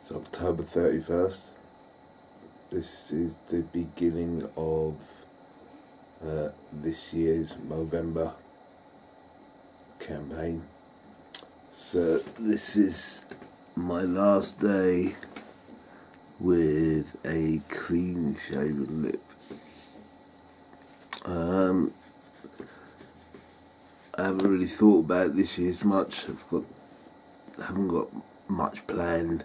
It's October 31st. This is the beginning of this year's Movember campaign. So this is my last day with a clean shaven lip. I haven't really thought about this year's much. I haven't got much planned.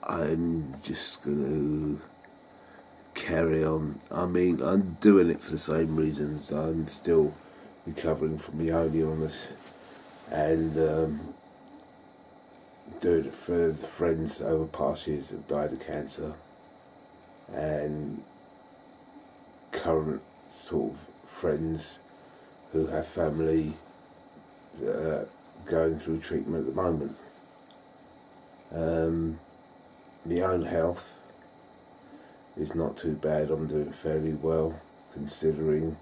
I'm just gonna carry on. I mean, I'm doing it for the same reasons. I'm still recovering from my own illness and doing it for the friends over past years that have died of cancer and current sort of friends who have family that are going through treatment at the moment. My own health is not too bad. I'm doing fairly well considering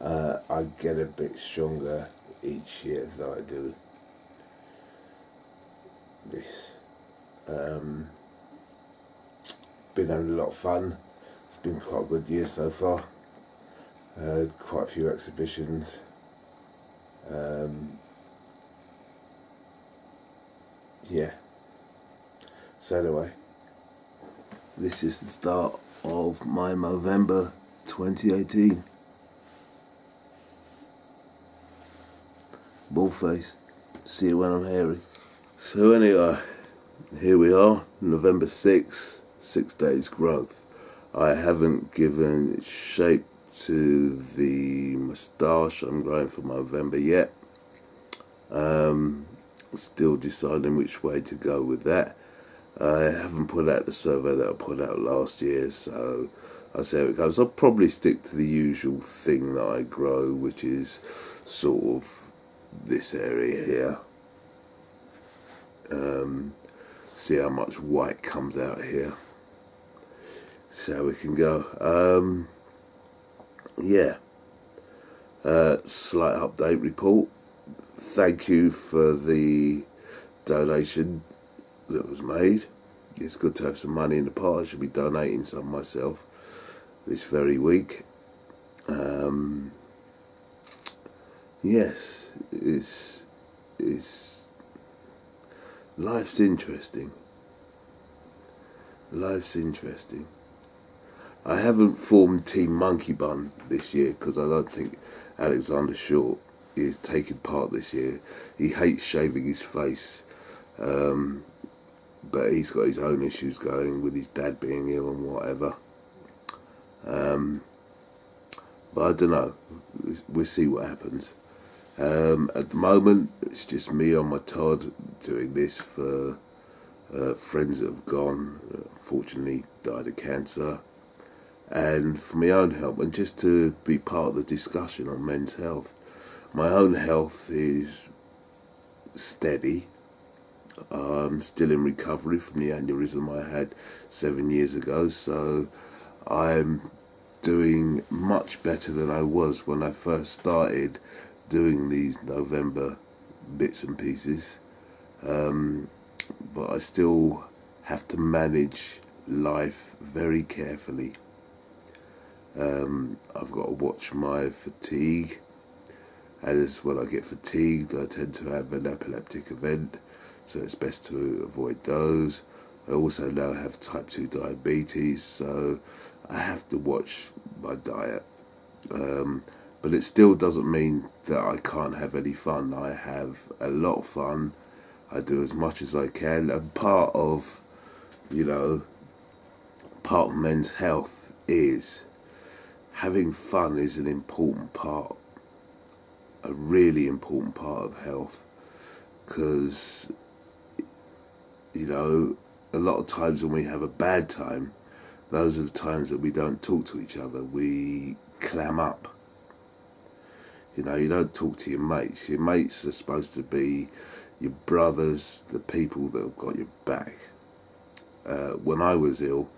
I get a bit stronger each year that I do this. Been having a lot of fun. It's been quite a good year so far. Quite a few exhibitions. Yeah. So anyway, this is the start of my Movember 2018. Ballface. See you when I'm hairy. So anyway, here we are, November 6th, 6 days growth. I haven't given shape to the moustache I'm growing for Movember yet. Still deciding which way to go with that. I haven't put out the survey that I put out last year, so I'll see how it goes. I'll probably stick to the usual thing that I grow, which is sort of this area here. See how much white comes out here. See how we can go. Slight update report. Thank you for the donation that was made. It's good to have some money in the pot. I should be donating some myself this very week. Yes, it's life's interesting. Life's interesting. I haven't formed Team Monkey Bun this year because I don't think Alexander Short is taking part this year. He hates shaving his face, but he's got his own issues going with his dad being ill and whatever. But I don't know. We'll see what happens. At the moment, it's just me on my Todd doing this for friends that have gone, unfortunately died of cancer, and for my own health, and just to be part of the discussion on men's health. My own health is steady. I'm still in recovery from the aneurysm I had 7 years ago, so I'm doing much better than I was when I first started doing these Movember bits and pieces. But I still have to manage life very carefully. I've got to watch my fatigue, as when I get fatigued I tend to have an epileptic event, so it's best to avoid those. I also now have type 2 diabetes, so I have to watch my diet. But it still doesn't mean that I can't have any fun. I have a lot of fun. I do as much as I can, and part of men's health is having fun is an important part, a really important part of health, because a lot of times when we have a bad time, those are the times that we don't talk to each other. We clam up. You don't talk to your mates. Your mates are supposed to be your brothers, the people that have got your back. When I was ill,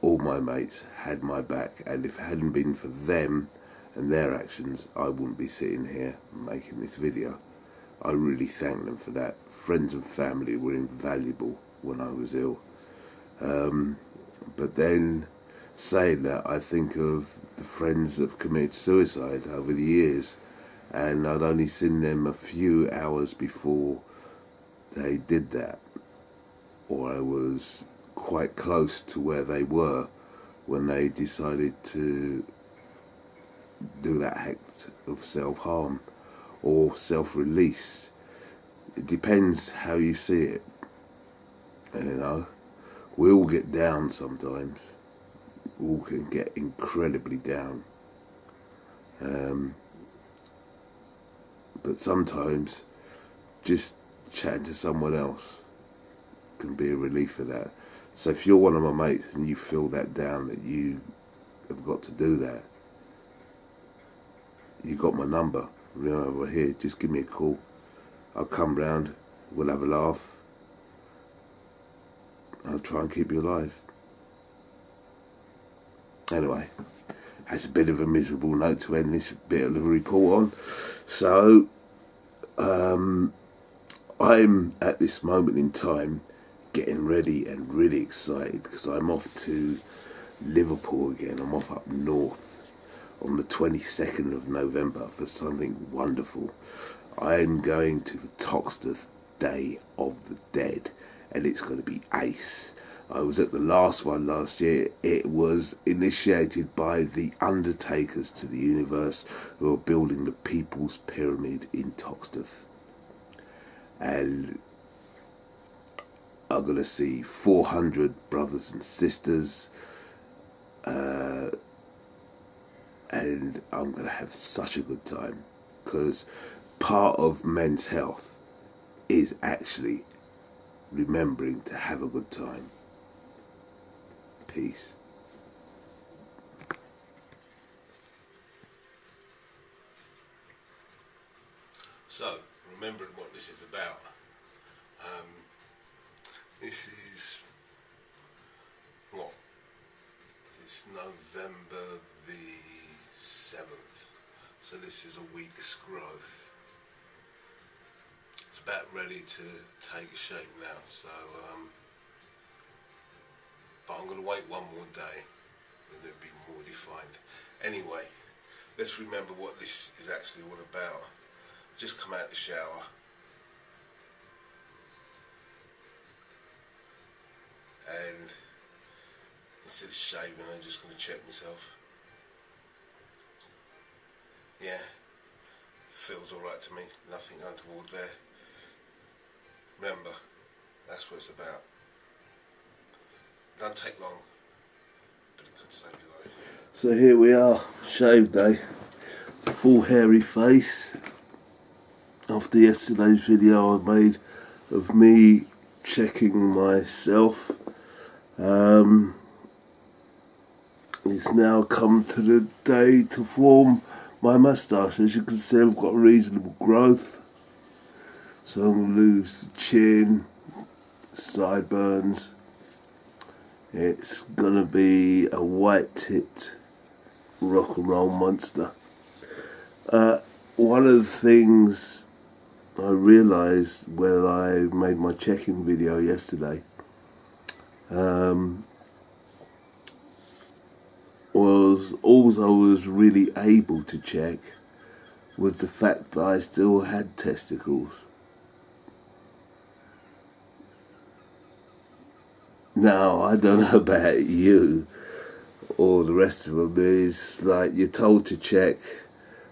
all my mates had my back, and if it hadn't been for them and their actions, I wouldn't be sitting here making this video. I really thank them for that. Friends and family were invaluable when I was ill. But then, saying that, I think of the friends that have committed suicide over the years, and I'd only seen them a few hours before they did that, or I was quite close to where they were when they decided to do that act of self-harm or self-release. It depends how you see it, you know. We all get down sometimes. We all can get incredibly down. But sometimes just chatting to someone else can be a relief for that. So if you're one of my mates and you feel that down, that you have got to do that, you got my number, over here, just give me a call. I'll come round, we'll have a laugh. I'll try and keep you alive. Anyway, that's a bit of a miserable note to end this bit of a report on. So, I'm at this moment in time getting ready and really excited because I'm off to Liverpool again. I'm off up north on the 22nd of November for something wonderful. I am going to the Toxteth Day of the Dead, and it's going to be ace. I was at the last one last year. It was initiated by the undertakers to the universe who are building the People's Pyramid in Toxteth. And I'm going to see 400 brothers and sisters, and I'm going to have such a good time, because part of men's health is actually remembering to have a good time. Peace. So, remembering what this is about. This is what? It's November the 7th. So this is a week's growth. It's about ready to take shape now. So, but I'm going to wait one more day and it'll be more defined. Anyway, let's remember what this is actually all about. Just come out the shower. And instead of shaving, I'm just going to check myself. Yeah, feels alright to me, nothing untoward there. Remember, that's what it's about. Doesn't take long, but it could save your life. So here we are, shave day, full hairy face. After yesterday's video I made of me checking myself, it's now come to the day to form my moustache. As you can see, I've got reasonable growth, so I'm going to lose the chin, sideburns. It's going to be a white-tipped rock and roll monster. One of the things I realised when I made my check-in video yesterday was all I was really able to check was the fact that I still had testicles. Now, I don't know about you or the rest of them, it's like you're told to check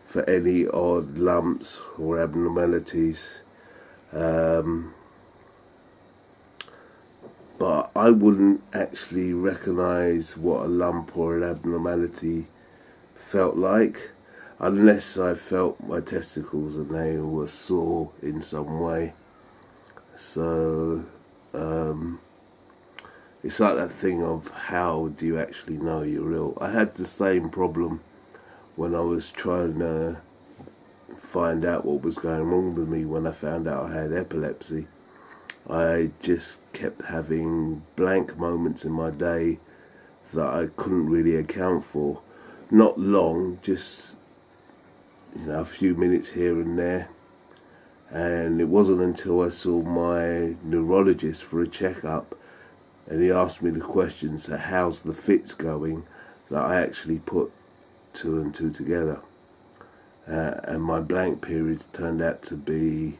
for any odd lumps or abnormalities, but I wouldn't actually recognise what a lump or an abnormality felt like unless I felt my testicles and they were sore in some way. So it's like that thing of how do you actually know you're ill. I had the same problem when I was trying to find out what was going wrong with me when I found out I had epilepsy. I just kept having blank moments in my day that I couldn't really account for. Not long, just a few minutes here and there. And it wasn't until I saw my neurologist for a checkup and he asked me the question, so how's the fits going, that I actually put two and two together. And my blank periods turned out to be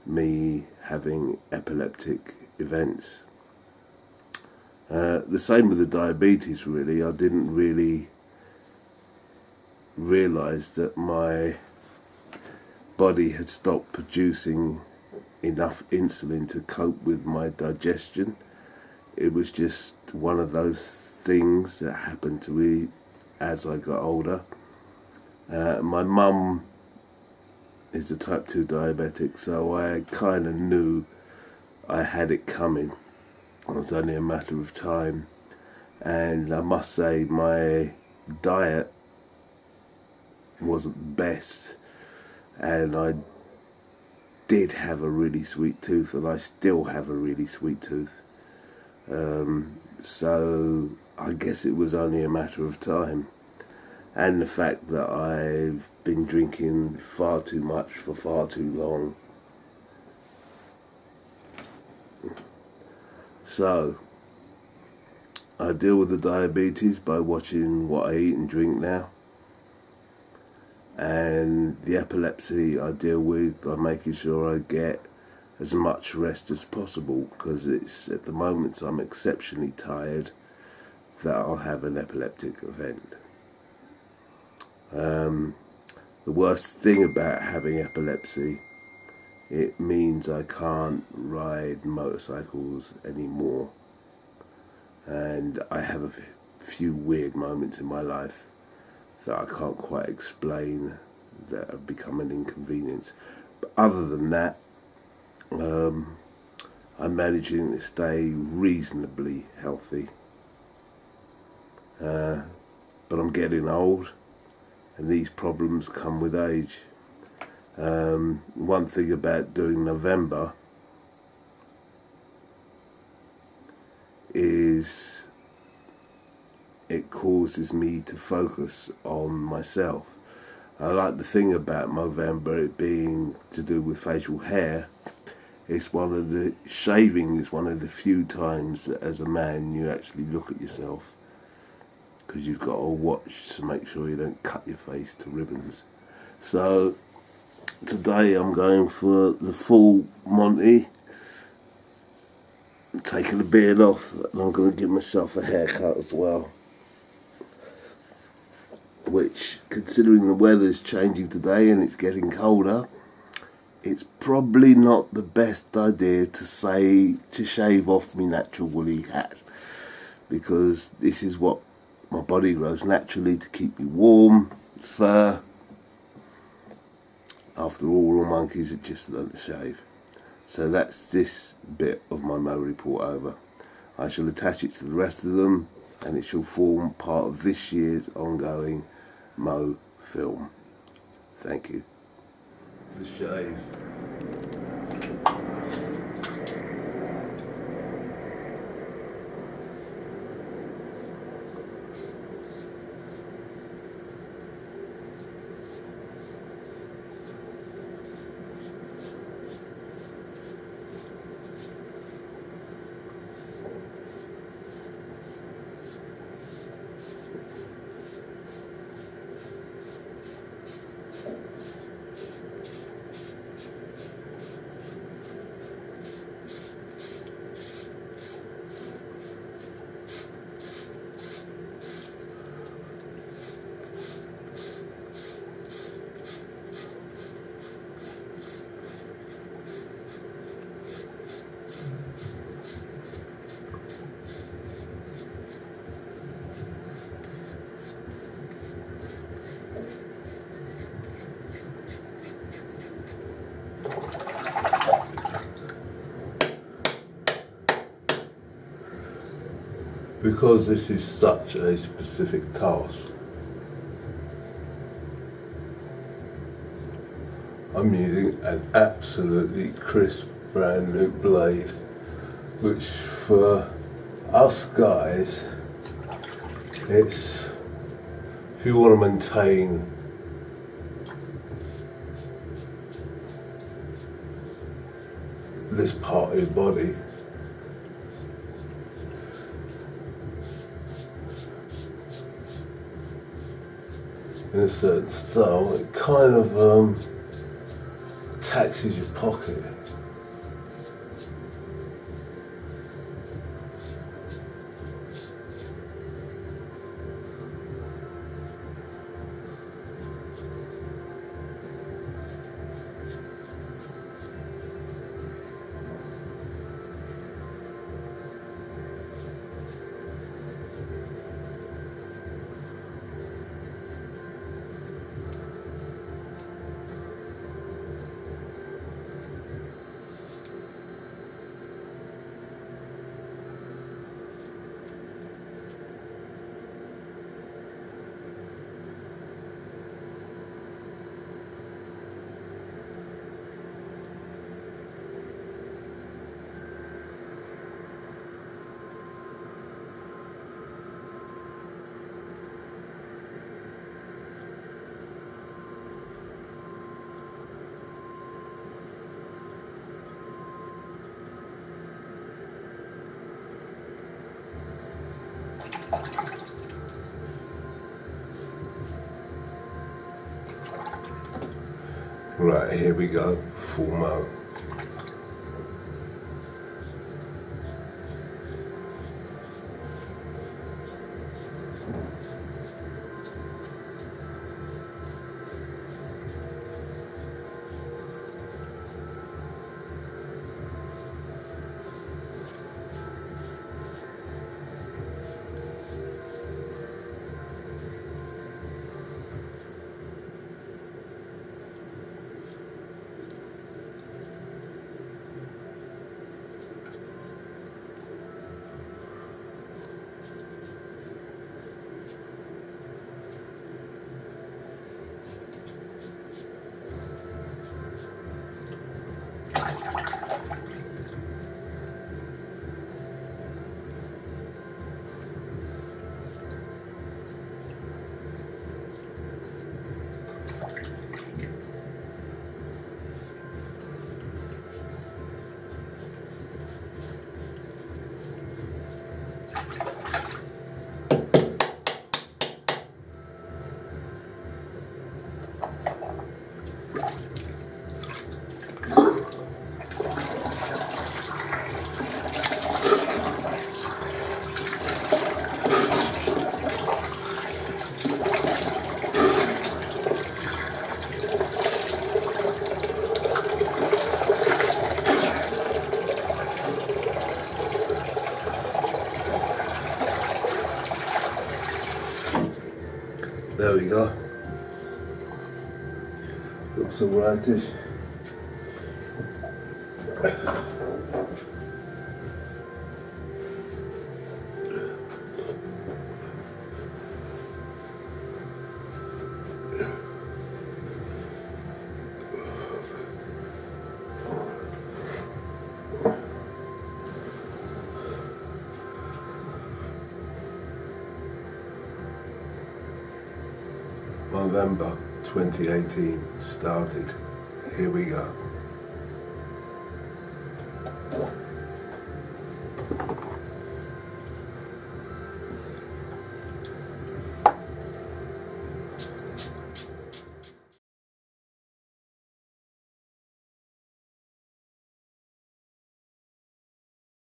me having epileptic events. The same with the diabetes, really. I didn't really realise that my body had stopped producing enough insulin to cope with my digestion. It was just one of those things that happened to me as I got older. My mum is a type 2 diabetic, so I kind of knew I had it coming. It was only a matter of time. And I must say my diet wasn't the best, and I did have a really sweet tooth, and I still have a really sweet tooth. So I guess it was only a matter of time. And the fact that I've been drinking far too much for far too long. So I deal with the diabetes by watching what I eat and drink now. And the epilepsy I deal with by making sure I get as much rest as possible, because it's at the moments I'm exceptionally tired that I'll have an epileptic event. The worst thing about having epilepsy, it means I can't ride motorcycles anymore. And I have a few weird moments in my life that I can't quite explain that have become an inconvenience. But other than that, I'm managing to stay reasonably healthy. But I'm getting old, and these problems come with age. One thing about doing Movember is it causes me to focus on myself. I like the thing about Movember, it being to do with facial hair. Shaving is one of the few times that as a man you actually look at yourself, because you've got to watch to make sure you don't cut your face to ribbons. So today I'm going for the full Monty, taking the beard off, and I'm going to give myself a haircut as well. Which, considering the weather's changing today and it's getting colder, it's probably not the best idea to shave off my natural woolly hat, because this is what my body grows naturally to keep me warm, fur. After all monkeys have just learned to shave. So that's this bit of my Mo report over. I shall attach it to the rest of them, and it shall form part of this year's ongoing Mo film. Thank you. The shave. Because this is such a specific task, I'm using an absolutely crisp brand new blade, which for us guys, it's, if you want to maintain this part of your body. In a certain style, it kind of taxes your pocket. Right, here we go, full mo. There we go. Looks alrightish. Movember 2018 started. Here we go.